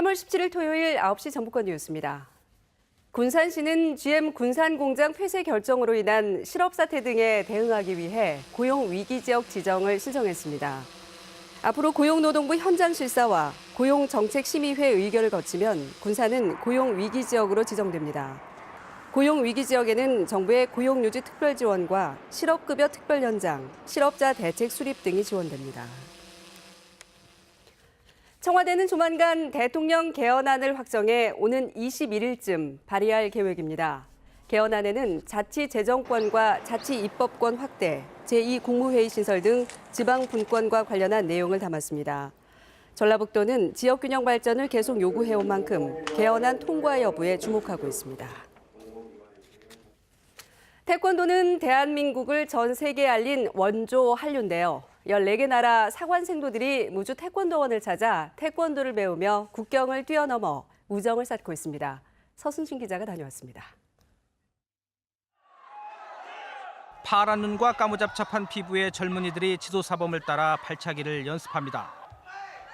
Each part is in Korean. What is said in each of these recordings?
3월 17일 토요일 9시 전북권 뉴스입니다. 군산시는 GM 군산공장 폐쇄 결정으로 인한 실업 사태 등에 대응하기 위해 고용위기지역 지정을 신청했습니다. 앞으로 고용노동부 현장실사와 고용정책심의회 의결을 거치면 군산은 고용위기지역으로 지정됩니다. 고용위기지역에는 정부의 고용유지 특별지원과 실업급여 특별연장, 실업자 대책 수립 등이 지원됩니다. 청와대는 조만간 대통령 개헌안을 확정해 오는 21일쯤 발의할 계획입니다. 개헌안에는 자치재정권과 자치입법권 확대, 제2국무회의 신설 등 지방분권과 관련한 내용을 담았습니다. 전라북도는 지역균형 발전을 계속 요구해온 만큼 개헌안 통과 여부에 주목하고 있습니다. 태권도는 대한민국을 전 세계에 알린 원조 한류인데요. 14개 나라 사관생도들이 무주 태권도원을 찾아 태권도를 배우며 국경을 뛰어넘어 우정을 쌓고 있습니다. 서승진 기자가 다녀왔습니다. 파란 눈과 까무잡잡한 피부의 젊은이들이 지도사범을 따라 발차기를 연습합니다.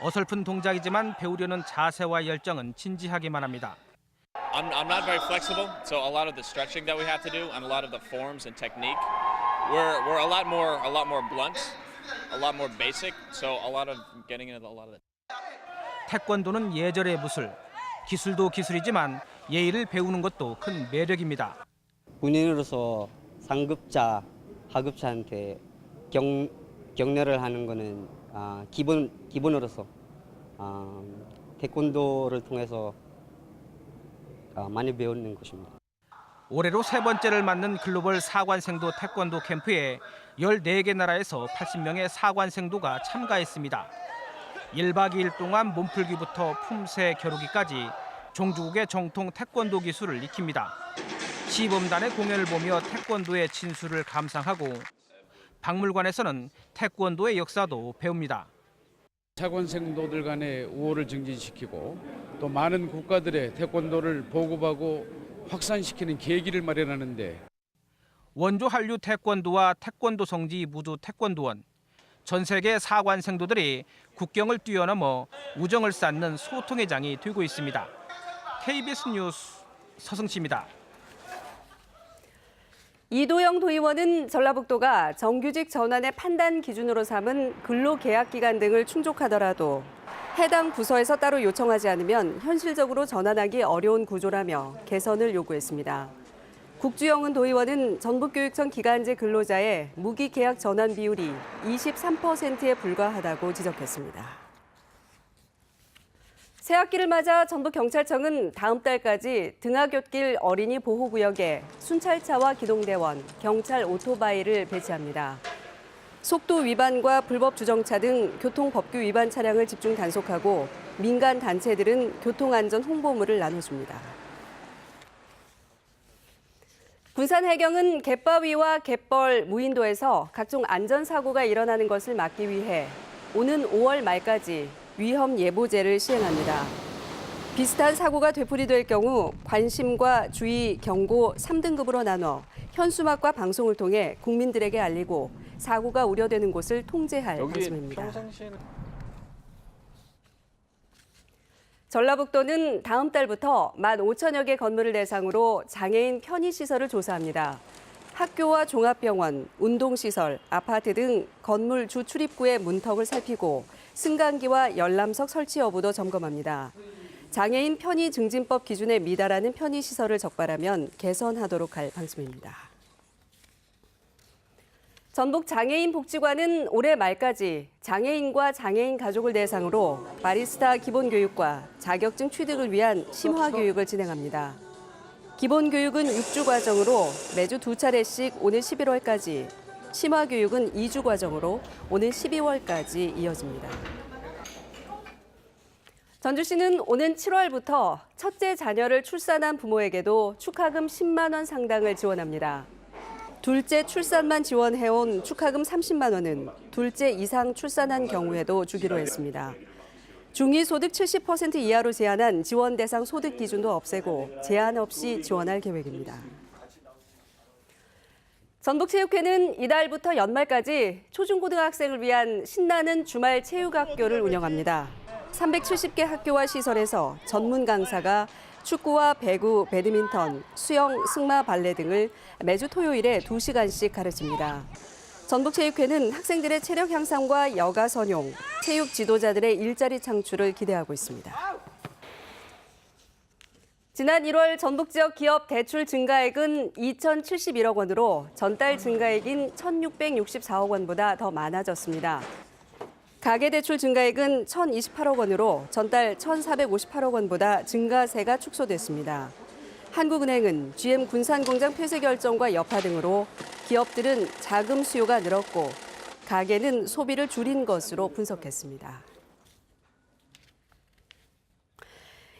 어설픈 동작이지만 배우려는 자세와 열정은 진지하기만 합니다. I'm not very flexible, so a lot of the stretching that we have to do and a lot of the forms and technique, we're a lot more blunt, a lot more basic, so a lot of getting into a lot of it. 태권도는 예절의 무술, 기술도 기술이지만 예의를 배우는 것도 큰 매력입니다. 군인으로서 상급자, 하급자한테 격려를 하는 것은 기본으로서 태권도를 통해서 많이 배우는 것입니다. 올해로 세 번째를 맞는 글로벌 사관생도 태권도 캠프에 14개 나라에서 80명의 사관생도가 참가했습니다. 1박 2일 동안 몸풀기부터 품새 겨루기까지 종주국의 정통 태권도 기술을 익힙니다. 시범단의 공연을 보며 태권도의 진수를 감상하고 박물관에서는 태권도의 역사도 배웁니다. 사관생도들 간의 우호를 증진시키고 또 많은 국가들의 태권도를 보급하고 확산시키는 계기를 마련하는데 원조 한류 태권도와 태권도 성지 무주 태권도원, 전 세계 사관생도들이 국경을 뛰어넘어 우정을 쌓는 소통의 장이 되고 있습니다. KBS 뉴스 서승치입니다. 이도영 도의원은 전라북도가 정규직 전환의 판단 기준으로 삼은 근로계약기간 등을 충족하더라도 해당 부서에서 따로 요청하지 않으면 현실적으로 전환하기 어려운 구조라며 개선을 요구했습니다. 국주영은 도의원은 전북교육청 기간제 근로자의 무기계약 전환 비율이 23%에 불과하다고 지적했습니다. 새학기를 맞아 전북경찰청은 다음 달까지 등하굣길 어린이 보호구역에 순찰차와 기동대원, 경찰 오토바이를 배치합니다. 속도 위반과 불법 주정차 등 교통법규 위반 차량을 집중 단속하고 민간 단체들은 교통안전 홍보물을 나눠줍니다. 군산해경은 갯바위와 갯벌, 무인도에서 각종 안전사고가 일어나는 것을 막기 위해 오는 5월 말까지 위험 예보제를 시행합니다. 비슷한 사고가 되풀이될 경우 관심과 주의, 경고 3등급으로 나눠 현수막과 방송을 통해 국민들에게 알리고 사고가 우려되는 곳을 통제할 방침입니다. 전라북도는 다음 달부터 15,000여 개 건물을 대상으로 장애인 편의시설을 조사합니다. 학교와 종합병원, 운동시설, 아파트 등 건물 주 출입구의 문턱을 살피고 승강기와 열람석 설치 여부도 점검합니다. 장애인 편의 증진법 기준에 미달하는 편의시설을 적발하면 개선하도록 할 방침입니다. 전북장애인복지관은 올해 말까지 장애인과 장애인 가족을 대상으로 바리스타 기본교육과 자격증 취득을 위한 심화교육을 진행합니다. 기본교육은 6주 과정으로 매주 2차례씩 오는 11월까지, 심화교육은 2주 과정으로 오는 12월까지 이어집니다. 전주시는 오는 7월부터 첫째 자녀를 출산한 부모에게도 축하금 10만 원 상당을 지원합니다. 둘째 출산만 지원해온 축하금 30만 원은 둘째 이상 출산한 경우에도 주기로 했습니다. 중위소득 70% 이하로 제한한 지원 대상 소득 기준도 없애고 제한 없이 지원할 계획입니다. 전북체육회는 이달부터 연말까지 초중고등학생을 위한 신나는 주말 체육학교를 운영합니다. 370개 학교와 시설에서 전문 강사가 축구와 배구, 배드민턴, 수영, 승마, 발레 등을 매주 토요일에 2시간씩 가르칩니다. 전북체육회는 학생들의 체력 향상과 여가 선용, 체육 지도자들의 일자리 창출을 기대하고 있습니다. 지난 1월 전북 지역 기업 대출 증가액은 2,071억 원으로 전달 증가액인 1,664억 원보다 더 많아졌습니다. 가계대출 증가액은 1,028억 원으로 전달 1,458억 원보다 증가세가 축소됐습니다. 한국은행은 GM 군산공장 폐쇄 결정과 여파 등으로 기업들은 자금 수요가 늘었고 가계는 소비를 줄인 것으로 분석했습니다.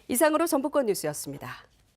이상으로 전북권 뉴스였습니다.